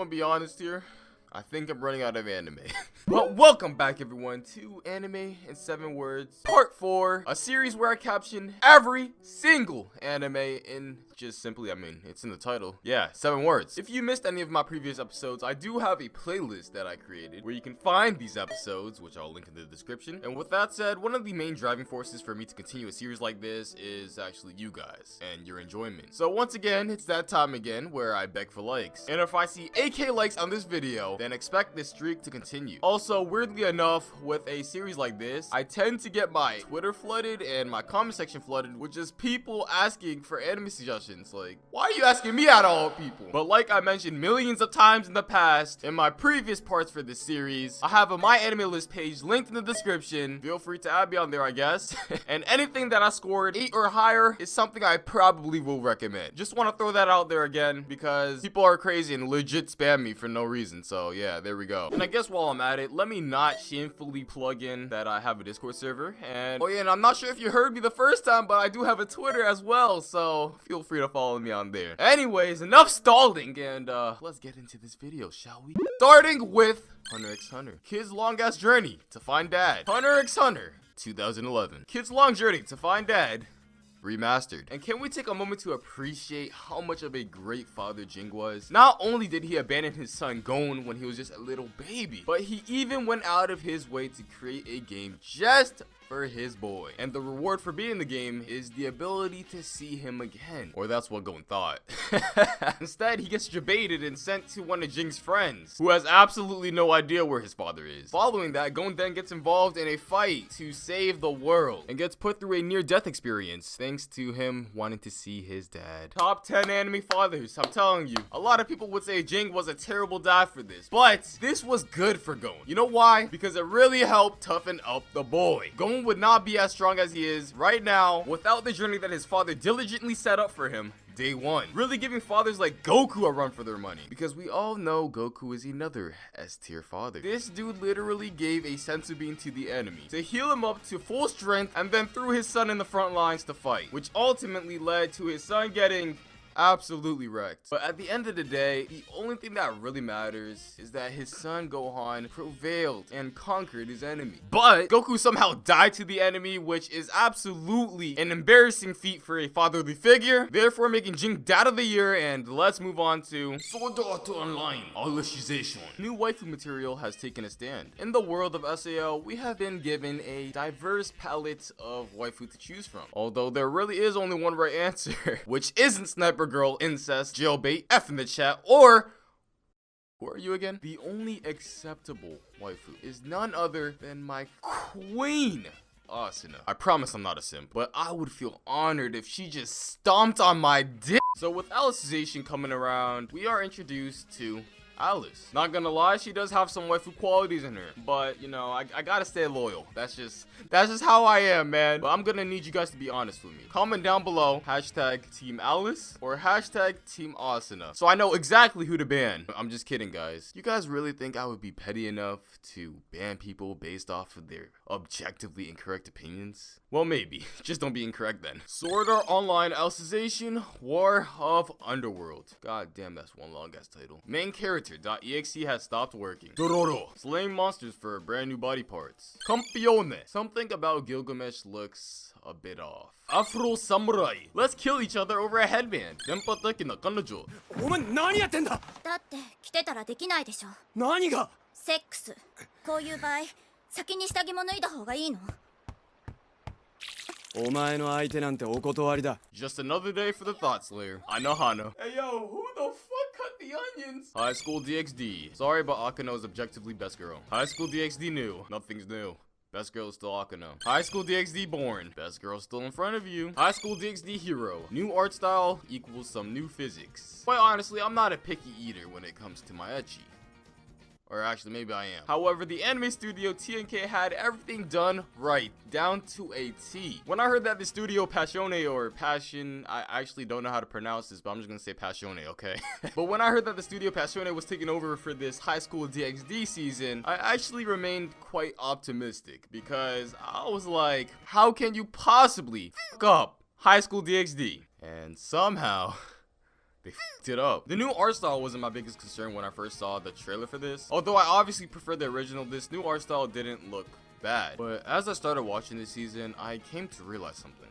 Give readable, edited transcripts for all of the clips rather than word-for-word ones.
gonna be honest here. I think I'm running out of anime. But welcome back everyone to Anime in 7 Words Part 4, a series where I caption every single anime in just simply, it's in the title. Yeah, 7 words. If you missed any of my previous episodes, I do have a playlist that I created where you can find these episodes, which I'll link in the description. And with that said, one of the main driving forces for me to continue a series like this is actually you guys and your enjoyment. So once again, it's that time again where I beg for likes. And if I see 8K likes on this video, then expect this streak to continue. Also, weirdly enough, with a series like this, I tend to get my Twitter flooded and my comment section flooded with just people asking for anime suggestions. Like, why are you asking me out of all people? But like I mentioned millions of times in the past, in my previous parts for this series, I have a My Anime List page linked in the description. Feel free to add me on there, I guess. And anything that I scored 8 or higher is something I probably will recommend. Just want to throw that out there again because people are crazy and legit spam me for no reason. So yeah, there we go. And I guess while I'm at it, let me not shamefully plug in that I have a Discord server. And oh yeah, and I'm not sure if you heard me the first time, but I do have a Twitter as well. So feel free to follow me on there. Anyways, enough stalling and let's get into this video, shall we? Starting with Hunter x Hunter. Kid's long ass journey to find dad. Hunter x Hunter 2011. Kid's long journey to find dad remastered. And can we take a moment to appreciate how much of a great father Jing was? Not only did he abandon his son Gon when he was just a little baby, but he even went out of his way to create a game just for his boy. And the reward for beating the game is the ability to see him again. Or that's what Gon thought. Instead, he gets debated and sent to one of Jing's friends, who has absolutely no idea where his father is. Following that, Gon then gets involved in a fight to save the world and gets put through a near-death experience thanks to him wanting to see his dad. Top 10 anime fathers, I'm telling you. A lot of people would say Jing was a terrible dad for this, but this was good for Gon. You know why? Because it really helped toughen up the boy. Gon would not be as strong as he is right now without the journey that his father diligently set up for him day one. Really giving fathers like Goku a run for their money, because we all know Goku is another S-tier father. This dude literally gave a senzu bean to the enemy to heal him up to full strength and then threw his son in the front lines to fight, which ultimately led to his son getting absolutely wrecked. But at the end of the day, the only thing that really matters is that his son Gohan prevailed and conquered his enemy. But Goku somehow died to the enemy, which is absolutely an embarrassing feat for a fatherly figure, therefore making Jing Dad of the Year. And let's move on to Sword Art Online ALICIZATION. New waifu material has taken a stand. In the world of SAO, we have been given a diverse palette of waifu to choose from, although there really is only one right answer, which isn't Sniper Girl, incest, jailbait, F in the chat, or who are you again? The only acceptable waifu is none other than my queen, Asuna. I promise I'm not a simp, but I would feel honored if she just stomped on my dick. So with Alicization coming around, we are introduced to Alice. Not gonna lie, she does have some waifu qualities in her, but you know, I gotta stay loyal. That's just how I am, man. But I'm gonna need you guys to be honest with me. Comment down below hashtag Team Alice or hashtag Team Asuna, so I know exactly who to ban. I'm just kidding, guys. You guys really think I would be petty enough to ban people based off of their objectively incorrect opinions? Well, maybe. Just don't be incorrect then. Sword Art Online Alicization War of Underworld. God damn, that's one long ass title. Main character.exe has stopped working. Dororo. Slaying monsters for brand new body parts. Campione. Something about Gilgamesh looks a bit off. Afro Samurai. Let's kill each other over a headband. Denpateki na kanojo. お前何やってんだ。だって着てたらできないでしょ。何が。セックス。こういう場合、先に下着も脱いだ方がいいの？お前の相手なんてお断りだ。 Just another day for the Thought Slayer. Anohana. Hey yo, who the fuck cut the onions? High School DxD. Sorry, but Akano is objectively best girl. High School DxD new. Nothing's new. Best girl is still Akano. High School DxD born. Best girl still in front of you. High School DxD hero. New art style equals some new physics. Quite honestly, I'm not a picky eater when it comes to my ecchi. Or actually, maybe I am. However, the anime studio TNK had everything done right, down to a T. When I heard that the studio Passione or Passion, I actually don't know how to pronounce this, but I'm just gonna say Passione, okay? But when I heard that the studio Passione was taking over for this High School DxD season, I actually remained quite optimistic because I was like, how can you possibly fuck up High School DxD? And somehow They f***ed it up. The new art style wasn't my biggest concern when I first saw the trailer for this. Although I obviously prefer the original, this new art style didn't look bad. But as I started watching this season, I came to realize something.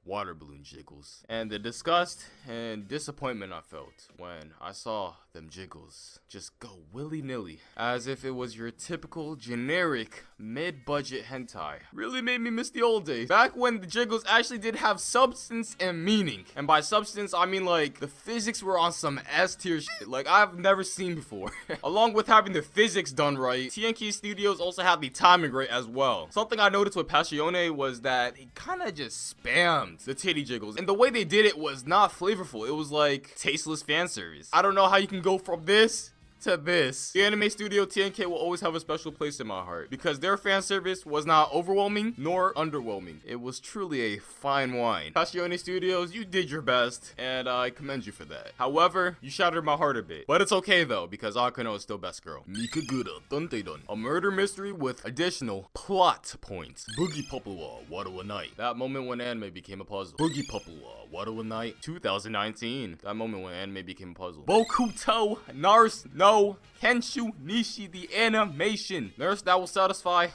Water balloon jiggles. And the disgust and disappointment I felt when I saw them jiggles just go willy-nilly, as if it was your typical generic mid-budget hentai, really made me miss the old days, back when the jiggles actually did have substance and meaning. And by substance, I mean like the physics were on some S-tier shit like I've never seen before. Along with having the physics done right, TNK Studios also had the timing right as well. Something I noticed with Passione was that it kind of just spammed the titty jiggles, and the way they did it was not flavorful. It was like tasteless fan service. I don't know how you can go from this to this. The anime studio TNK will always have a special place in my heart because their fan service was not overwhelming nor underwhelming. It was truly a fine wine. Passione Studios, you did your best, and I commend you for that. However, you shattered my heart a bit, but it's okay though because Akano is still best girl. Mikagura Danteidan, a murder mystery with additional plot points. Boogie Popua, Wado Night. That moment when anime became a puzzle. Boogie Popua, Wado Night, 2019. That moment when anime became a puzzle. Bokuto Nurse No Kenshu Nishi, the animation. Nurse that will satisfy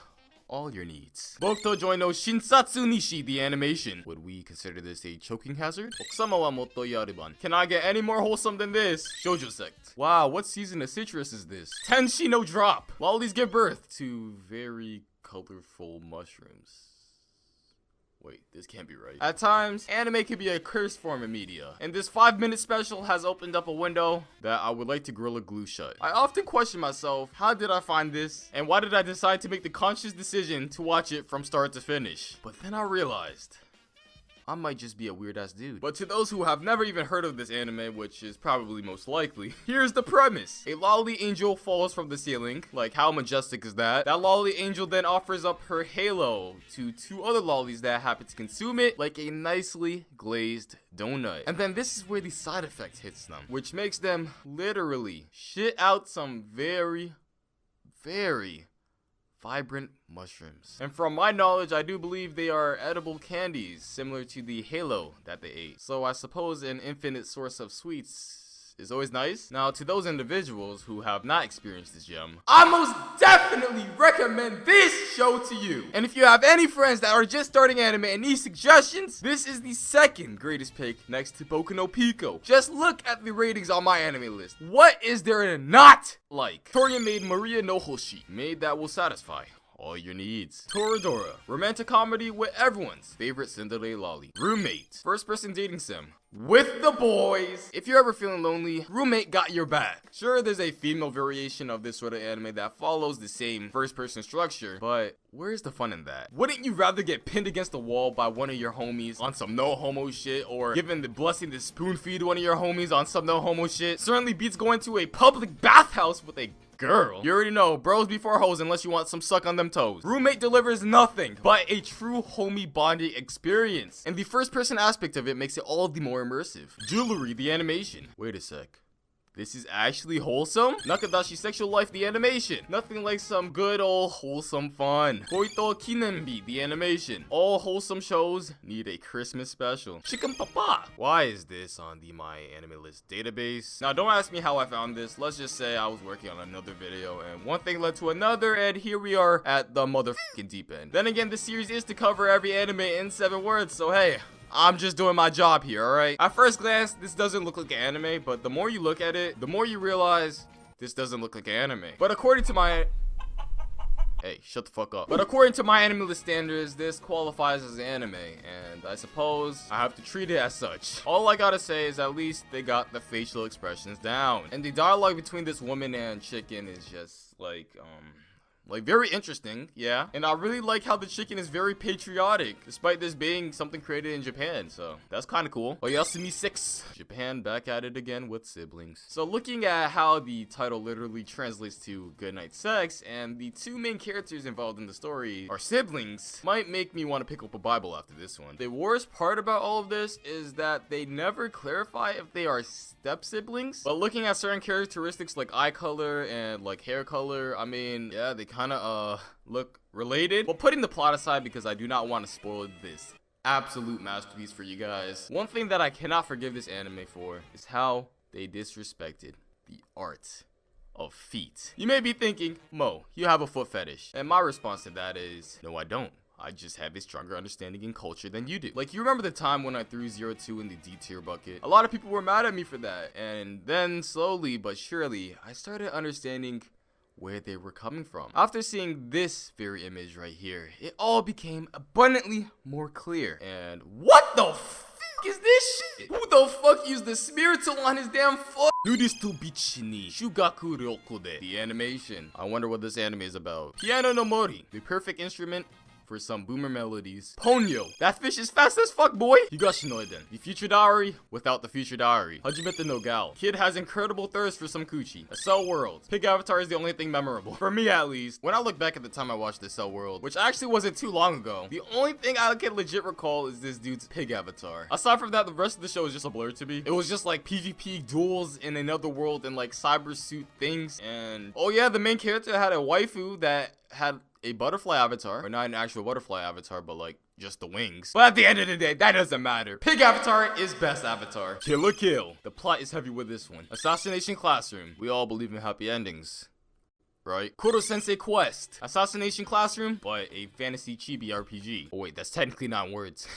all your needs. Bokuto Joy no Shinsatsu Nishi, the animation. Would we consider this a choking hazard? Okusama wa motto yareban. Can I get any more wholesome than this? Shoujo sect. Wow, what season of citrus is this? Tenshi no drop. Lollies give birth to very colorful mushrooms. Wait, this can't be right. At times, anime can be a cursed form of media, and this 5-minute special has opened up a window that I would like to Gorilla Glue shut. I often question myself, how did I find this, and why did I decide to make the conscious decision to watch it from start to finish? But then I realized, I might just be a weird ass dude. But to those who have never even heard of this anime, which is probably most likely, here's the premise. A lolly angel falls from the ceiling. Like, how majestic is that? That lolly angel then offers up her halo to 2 other lollies that happen to consume it like a nicely glazed donut. And then this is where the side effect hits them, which makes them literally shit out some very vibrant mushrooms. And from my knowledge, I do believe they are edible candies, similar to the halo that they ate. So I suppose an infinite source of sweets is always nice. Now, to those individuals who have not experienced this gem, I most definitely recommend this show to you. And if you have any friends that are just starting anime and need suggestions, this is the second greatest pick next to Boku no Pico. Just look at the ratings on my anime list. What is there to not like? Torian made Maria no Hoshi, made that will satisfy all your needs. Toradora, romantic comedy with everyone's favorite Cinderella lolly. Roommate, first person dating sim with the boys. If you're ever feeling lonely, Roommate got your back. Sure, there's a female variation of this sort of anime that follows the same first person structure, but where's the fun in that? Wouldn't you rather get pinned against the wall by one of your homies on some no homo shit, or given the blessing to spoon feed one of your homies on some no homo shit? Certainly beats going to a public bathhouse with a girl. You already know, bros before hoes unless you want some suck on them toes. Roommate delivers nothing but a true homie bonding experience, and the first person aspect of it makes it all the more immersive. Jewelry, the animation. Wait a sec. This is actually wholesome? Nakadashi Sexual Life, the animation. Nothing like some good old wholesome fun. Koito Kinenbi, the animation. All wholesome shows need a Christmas special. Chicken Papa. Why is this on the My Anime List database? Now, don't ask me how I found this. Let's just say I was working on another video, and one thing led to another, and here we are at the motherfucking deep end. Then again, this series is to cover every anime in 7 words, so hey, I'm just doing my job here, alright? At first glance, this doesn't look like an anime, but the more you look at it, the more you realize this doesn't look like an anime. But according to my... Hey, shut the fuck up. But according to my anime list standards, this qualifies as an anime, and I suppose I have to treat it as such. All I gotta say is at least they got the facial expressions down. And the dialogue between this woman and chicken is just like very interesting, yeah. And I really like how the chicken is very patriotic, despite this being something created in Japan, so that's kind of cool. Oyasumi 6, Japan back at it again with siblings. So looking at how the title literally translates to good night sex, and the 2 main characters involved in the story are siblings, might make me want to pick up a Bible after this one. The worst part about all of this is that they never clarify if they are step siblings, but looking at certain characteristics like eye color and like hair color, I mean, yeah, they kind of look related. But putting the plot aside because I do not want to spoil this absolute masterpiece for you guys. One thing that I cannot forgive this anime for is how they disrespected the art of feet. You may be thinking, Mo, you have a foot fetish. And my response to that is, no, I don't. I just have a stronger understanding in culture than you do. Like, you remember the time when I threw 02 in the D tier bucket? A lot of people were mad at me for that. And then slowly but surely, I started understanding where they were coming from. After seeing this very image right here, it all became abundantly more clear. And what the f is this shit? Who the fuck used the smear tool on his damn foot? Nudistu bichi ni Shugaku Ryokode. The animation. I wonder what this anime is about. Piano no Mori. The perfect instrument for some boomer melodies. Ponyo. That fish is fast as fuck, boy. Higashinoiden. The future diary without the future diary. Hajimete no Gal. Kid has incredible thirst for some coochie. A Cell World. Pig Avatar is the only thing memorable. For me, at least. When I look back at the time I watched this Cell World, which actually wasn't too long ago, the only thing I can legit recall is this dude's pig avatar. Aside from that, the rest of the show is just a blur to me. It was just like PvP duels in another world and like cyber suit things. And oh yeah, the main character had a waifu that had a butterfly avatar, or not an actual butterfly avatar, but like just the wings. But at the end of the day, that doesn't matter. Pig avatar is best avatar. Kill or kill. The plot is heavy with this one. Assassination Classroom. We all believe in happy endings, right? Koro Sensei Quest. Assassination Classroom, but a fantasy chibi RPG. Oh wait, that's technically 9 words.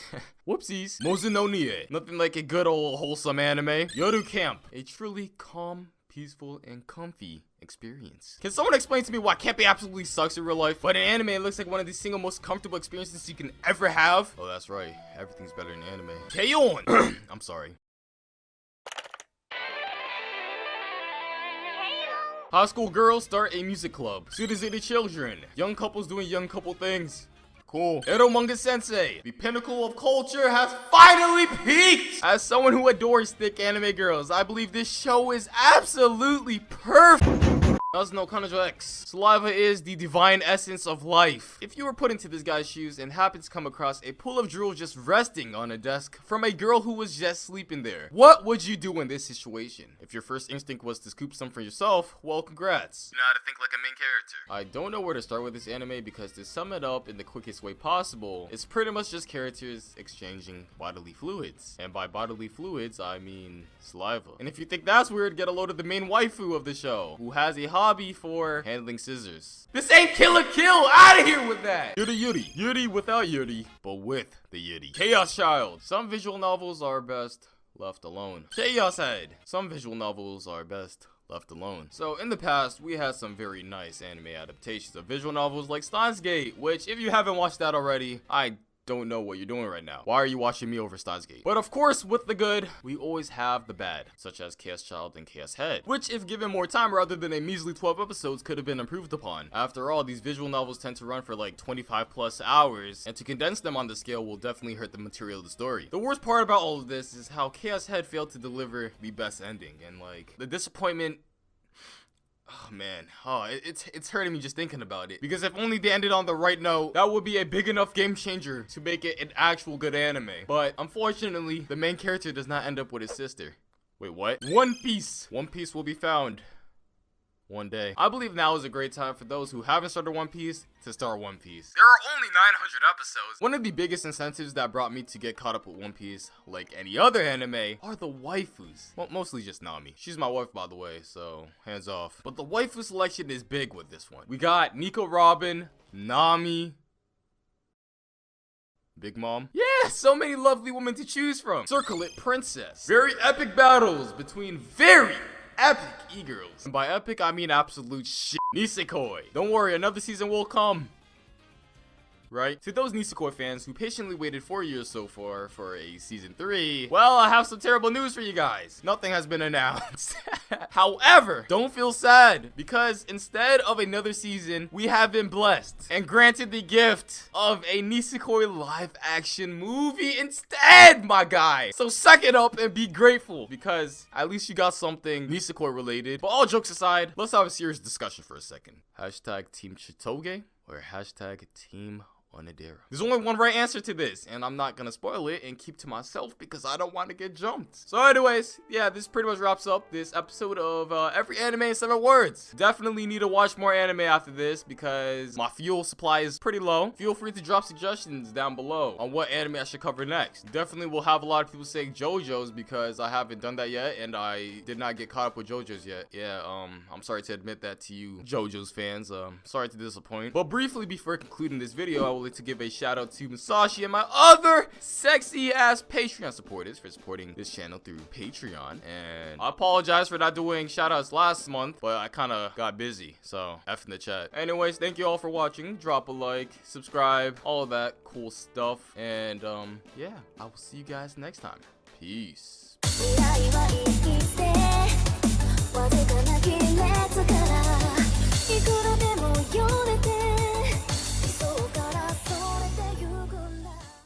Whoopsies. Mozu no Nie. Nothing like a good old wholesome anime. Yoruu Camp. A truly calm, peaceful, and comfy experience. Can someone explain to me why camping absolutely sucks in real life, but in anime it looks like one of the single most comfortable experiences you can ever have? Oh, that's right. Everything's better in anime. K-on! I'm sorry. High school girls start a music club. City children. Young couples doing young couple things. Cool. Eromunga Sensei, the pinnacle of culture, has finally peaked! As someone who adores thick anime girls, I believe this show is absolutely perfect! No Kanojo X. Saliva is the divine essence of life. If you were put into this guy's shoes and happened to come across a pool of drool just resting on a desk from a girl who was just sleeping there, what would you do in this situation? If your first instinct was to scoop some for yourself, well, congrats. You know how to think like a main character. I don't know where to start with this anime because to sum it up in the quickest way possible, it's pretty much just characters exchanging bodily fluids. And by bodily fluids, I mean saliva. And if you think that's weird, get a load of the main waifu of the show, who has a hobby for handling scissors. This ain't Kill or Kill! Out of here with that! Yuri. Yuri without Yuri, but with the Yuri. Chaos Child. Some visual novels are best left alone. Chaos Head. Some visual novels are best left alone. So in the past, we had some very nice anime adaptations of visual novels like Steins Gate, which if you haven't watched that already, I don't know what you're doing right now. Why are you watching me over Steins Gate? But of course, with the good, we always have the bad, such as Chaos Child and Chaos Head, which if given more time rather than a measly 12 episodes could have been improved upon. After all, these visual novels tend to run for like 25 plus hours, and to condense them on the scale will definitely hurt the material of the story. The worst part about all of this is how Chaos Head failed to deliver the best ending, and like, the disappointment. Oh man, it's hurting me just thinking about it. Because if only they ended on the right note, that would be a big enough game changer to make it an actual good anime. But unfortunately, the main character does not end up with his sister. Wait, what? One Piece! One Piece will be found one day. I believe now is a great time for those who haven't started One Piece to start One Piece. There are only 900 episodes. One of the biggest incentives that brought me to get caught up with One Piece, like any other anime, are the waifus. Well, mostly just Nami. She's my wife, by the way, so hands off. But the waifu selection is big with this one. We got Nico Robin, Nami, Big Mom. Yeah, so many lovely women to choose from. CIRCLET Princess. Very epic battles between very epic e-girls. And by epic, I mean absolute shit. Nisekoi. Don't worry, another season will come. Right? To those Nisekoi fans who patiently waited 4 years so far for a season 3, well, I have some terrible news for you guys. Nothing has been announced. However, don't feel sad, because instead of another season, we have been blessed and granted the gift of a Nisekoi live action movie instead, my guy. So suck it up and be grateful, because at least you got something Nisekoi related. But all jokes aside, let's have a serious discussion for a second. Hashtag Team Chitoge or hashtag Team Undeworld. There's only one right answer to this, and I'm not gonna spoil it and keep to myself because I don't want to get jumped. So anyways, yeah, this pretty much wraps up this episode of every anime in 7 words. Definitely need to watch more anime after this because my fuel supply is pretty low. Feel free to drop suggestions down below on what anime I should cover next. Definitely will have a lot of people saying JoJo's because I haven't done that yet, and I did not get caught up with JoJo's yet. Yeah, I'm sorry to admit that to you JoJo's fans. Sorry to disappoint. But briefly before concluding this video, I would like to give a shout out to Masashi and my other sexy ass Patreon supporters for supporting this channel through Patreon. And I apologize for not doing shout outs last month, but I kind of got busy, so F in the chat. Anyways, thank you all for watching. Drop a like, subscribe, all of that cool stuff. And yeah, I will see you guys next time. Peace.